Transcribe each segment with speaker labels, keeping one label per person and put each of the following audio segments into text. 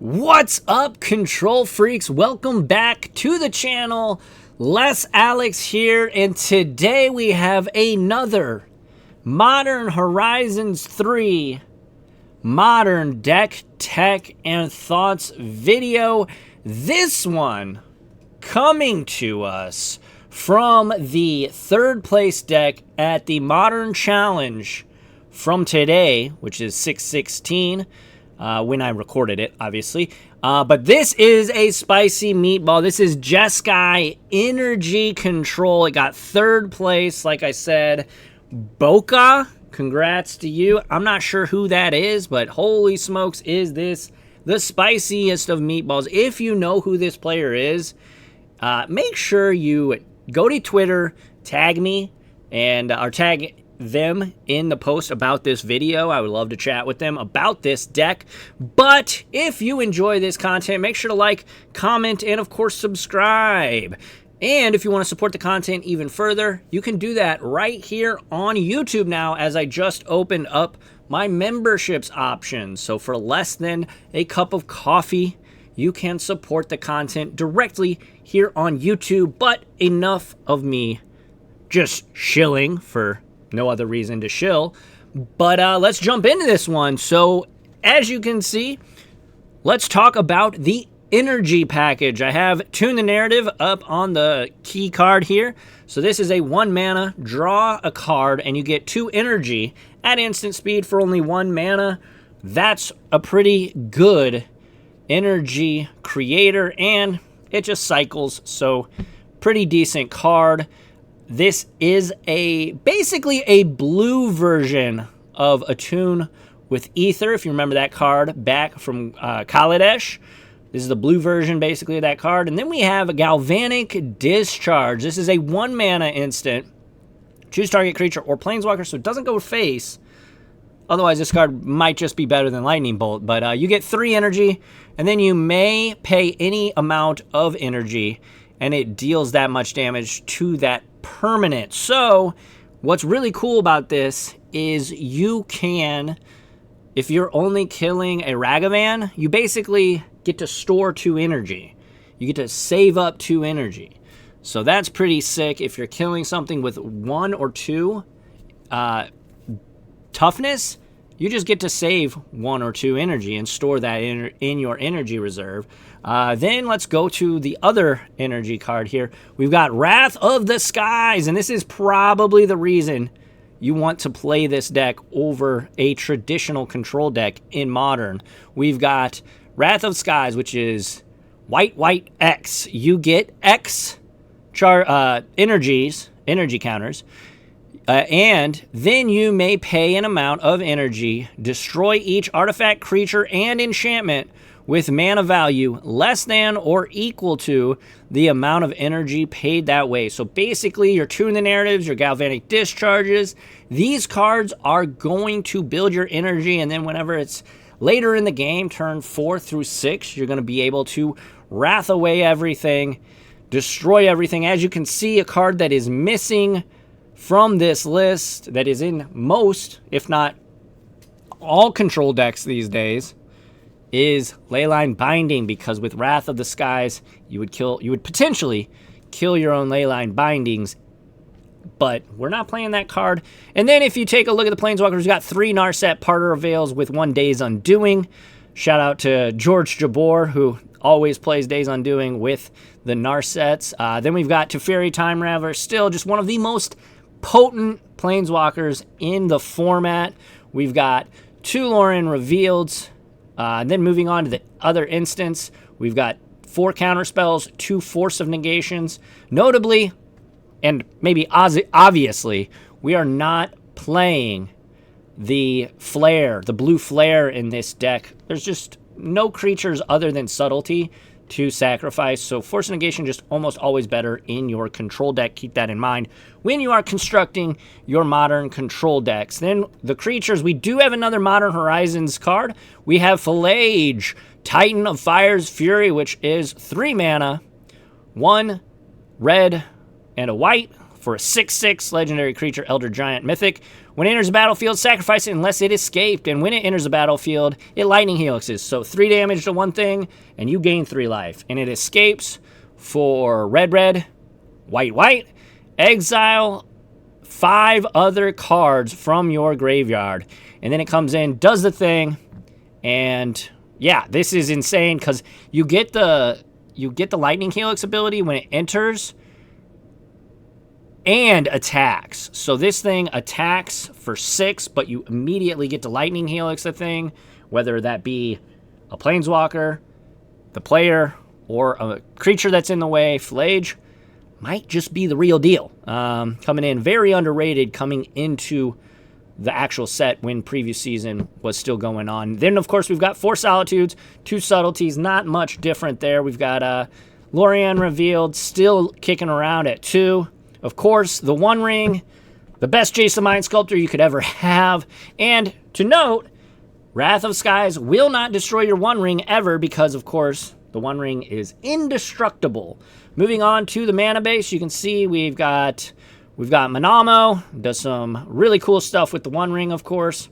Speaker 1: What's up, control freaks? Welcome back to the channel. Les Alex here, and today we have another Modern Horizons 3 Modern Deck Tech and Thoughts video. This one coming to us from the third place deck at the Modern Challenge from today, which is 6/16. When I recorded it, obviously. But this is a spicy meatball. This is Jeskai Energy Control. It got third place, like I said. Boca, congrats to you. I'm not sure who that is, but holy smokes, is this the spiciest of meatballs. If you know who this player is, make sure you go to Twitter, tag me, and or tag them in the post about this video. I would love to chat with them about this deck. But if you enjoy this content, make sure to like, comment, and of course subscribe. And if you want to support the content even further, you can do that right here on YouTube now, as I just opened up my memberships option. So for less than a cup of coffee, you can support the content directly here on YouTube. But enough of me just shilling for no other reason to shill. But let's jump into this one. So as you can see, let's talk about the energy package. I have Tune the Narrative up on the key card here. So this is a 1 mana, draw a card, and you get 2 energy at instant speed for only 1 mana. That's a pretty good energy creator, and it just cycles, so pretty decent card. This is basically a blue version of Attune with Ether, if you remember that card back from Kaladesh. This is the blue version, basically, of that card. And then we have a Galvanic Discharge. This is a 1 mana instant. Choose target creature or planeswalker, so it doesn't go face. Otherwise, this card might just be better than Lightning Bolt. But you get 3 energy, and then you may pay any amount of energy, and it deals that much damage to that permanent. So what's really cool about this is you can, if you're only killing a Ragavan, you basically get to store 2 energy. You get to save up 2 energy. So that's pretty sick. If you're killing something with 1 or 2 toughness, you just get to save 1 or 2 energy and store that in your energy reserve. Then let's go to the other energy card here. We've got Wrath of the Skies, and this is probably the reason you want to play this deck over a traditional control deck in Modern. We've got Wrath of Skies, which is white, X. You get X energy counters. And then you may pay an amount of energy, destroy each artifact, creature, and enchantment with mana value less than or equal to the amount of energy paid that way. So basically, your Tune the Narratives, your Galvanic Discharges, these cards are going to build your energy, and then whenever it's later in the game, turn 4 through 6, you're going to be able to wrath away everything, destroy everything. As you can see, a card that is missing from this list, that is in most, if not all, control decks these days, is Leyline Binding, because with Wrath of the Skies, you would potentially kill your own Leyline Bindings, but we're not playing that card. And then if you take a look at the Planeswalkers, we got 3 Narset Parter Veils with 1 Days Undoing. Shout out to George Jabor, who always plays Days Undoing with the Narsets. Then we've got Teferi Time Raveler, still just one of the most potent Planeswalkers in the format. We've got 2 Lauren Revealed. Then moving on to the other instance, we've got 4 counterspells, 2 Force of Negations. Notably, and maybe obviously, we are not playing the Flare, the blue Flare in this deck. There's just no creatures other than Subtlety to sacrifice, so Force of Negation just almost always better in your control deck. Keep that in mind when you are constructing your Modern control decks. Then the creatures, we do have another Modern Horizons card. We have Philage, Titan of Fire's Fury, which is 3 mana, 1 red and a white for a 6/6 legendary creature, Elder Giant Mythic. When it enters the battlefield, sacrifice it unless it escaped. And when it enters the battlefield, it lightning helixes. So 3 damage to one thing, and you gain 3 life. And it escapes for red, red, white, white. Exile 5 other cards from your graveyard. And then it comes in, does the thing, and yeah, this is insane because you get the lightning helix ability when it enters and attacks. So this thing attacks for 6, but you immediately get to lightning helix the thing, whether that be a planeswalker, the player, or a creature that's in the way. Flage might just be the real deal. Coming in very underrated coming into the actual set when previous season was still going on. Then, of course, we've got 4 Solitudes, 2 Subtleties, not much different there. We've got Lorien Revealed still kicking around at 2. Of course, the One Ring, the best Jason Mind Sculptor you could ever have. And to note, Wrath of Skies will not destroy your One Ring ever because, of course, the One Ring is indestructible. Moving on to the mana base, you can see we've got Manamo, does some really cool stuff with the One Ring, of course.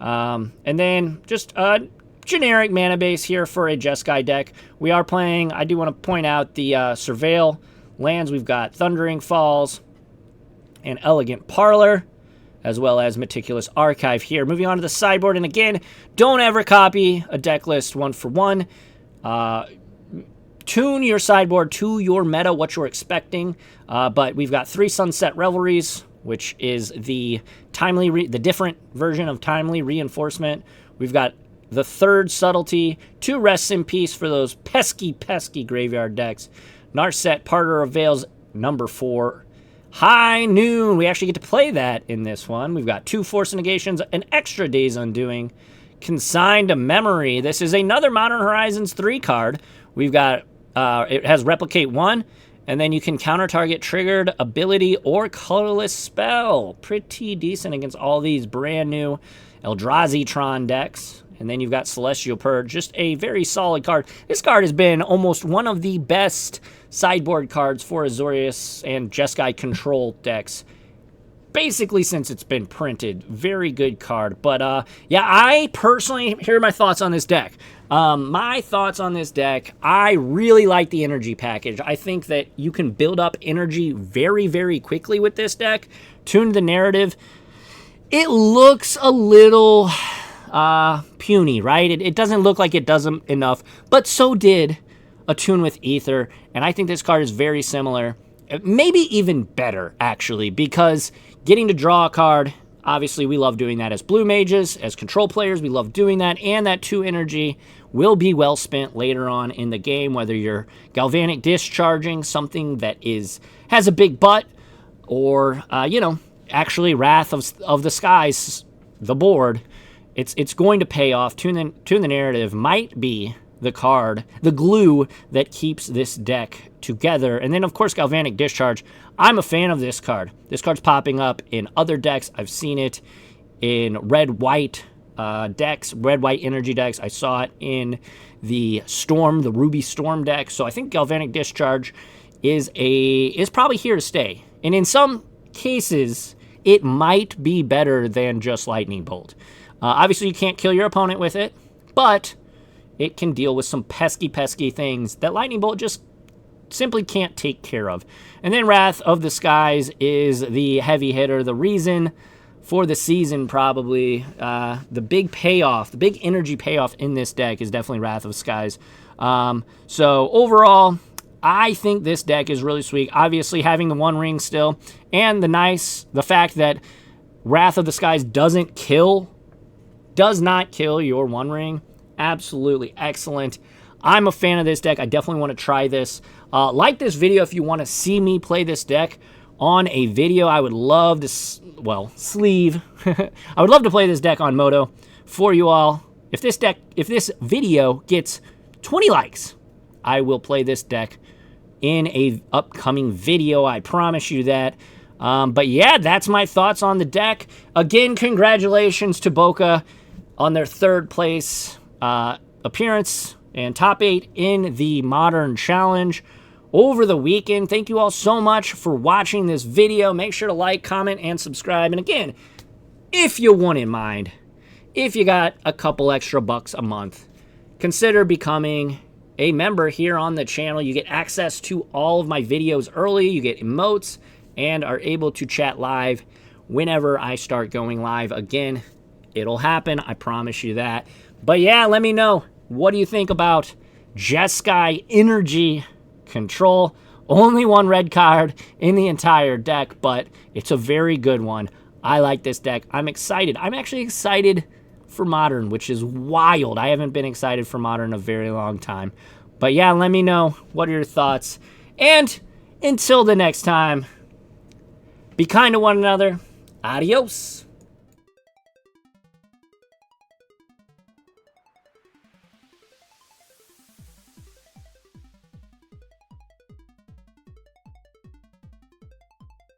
Speaker 1: And then just a generic mana base here for a Jeskai deck. We are playing, I do want to point out the Surveil lands. We've got Thundering Falls and Elegant Parlor, as well as Meticulous Archive here. Moving on to the sideboard, and again, don't ever copy a deck list 1-for-1. Tune your sideboard to your meta, what you're expecting. But we've got 3 Sunset Revelries, which is the different version of Timely Reinforcement. We've got the 3rd Subtlety, 2 Rests in Peace for those pesky, pesky graveyard decks. Narset, Parter of Veils, number 4. High Noon, we actually get to play that in this one. We've got 2 Force Negations, an extra Days Undoing. Consigned to Memory, this is another Modern Horizons 3 card. We've got, it has Replicate 1, and then you can counter-target triggered ability or colorless spell. Pretty decent against all these brand new Eldrazi-tron decks. And then you've got Celestial Purge, just a very solid card. This card has been almost one of the best sideboard cards for Azorius and Jeskai control decks, basically since it's been printed. Very good card. But yeah, I personally, here are my thoughts on this deck. My thoughts on this deck, I really like the energy package. I think that you can build up energy very, very quickly with this deck. Tune the narrative. It looks a little puny, right? It doesn't look like it does enough, but so did Attune with Ether, and I think this card is very similar. Maybe even better, actually, because getting to draw a card, obviously we love doing that as blue mages, as control players, we love doing that, and that 2 energy will be well spent later on in the game, whether you're Galvanic Discharging, something that has a big butt, or, you know, actually Wrath of the Skies, the board. It's going to pay off. Tune the Narrative might be the card, the glue that keeps this deck together. And then, of course, Galvanic Discharge. I'm a fan of this card. This card's popping up in other decks. I've seen it in red-white decks, red-white energy decks. I saw it in the Storm, the Ruby Storm deck. So I think Galvanic Discharge is probably here to stay. And in some cases, it might be better than just Lightning Bolt. Obviously, you can't kill your opponent with it, but it can deal with some pesky, pesky things that Lightning Bolt just simply can't take care of. And then Wrath of the Skies is the heavy hitter, the reason for the season probably. The big payoff, the big energy payoff in this deck is definitely Wrath of Skies. So overall, I think this deck is really sweet. Obviously, having the One Ring still, and the fact that Wrath of the Skies does not kill your One Ring. Absolutely excellent. I'm a fan of this deck. I definitely want to try this. Like this video if you want to see me play this deck on a video. I would love to, sleeve. I would love to play this deck on Moto for you all. If this video gets 20 likes, I will play this deck in a upcoming video. I promise you that. But yeah, that's my thoughts on the deck. Again, congratulations to Boca on their 3rd place appearance and top 8 in the Modern Challenge over the weekend. Thank you all so much for watching this video. Make sure to like, comment, and subscribe. And again, if you wouldn't mind, if you got a couple extra bucks a month, consider becoming a member here on the channel. You get access to all of my videos early, you get emotes, and are able to chat live whenever I start going live again. It'll happen, I promise you that. But yeah, let me know, what do you think about Jeskai Energy Control? Only one red card in the entire deck, but it's a very good one. I like this deck. I'm excited. I'm actually excited for Modern, which is wild. I haven't been excited for Modern in a very long time. But yeah, let me know, what are your thoughts? And until the next time, be kind to one another. Adios.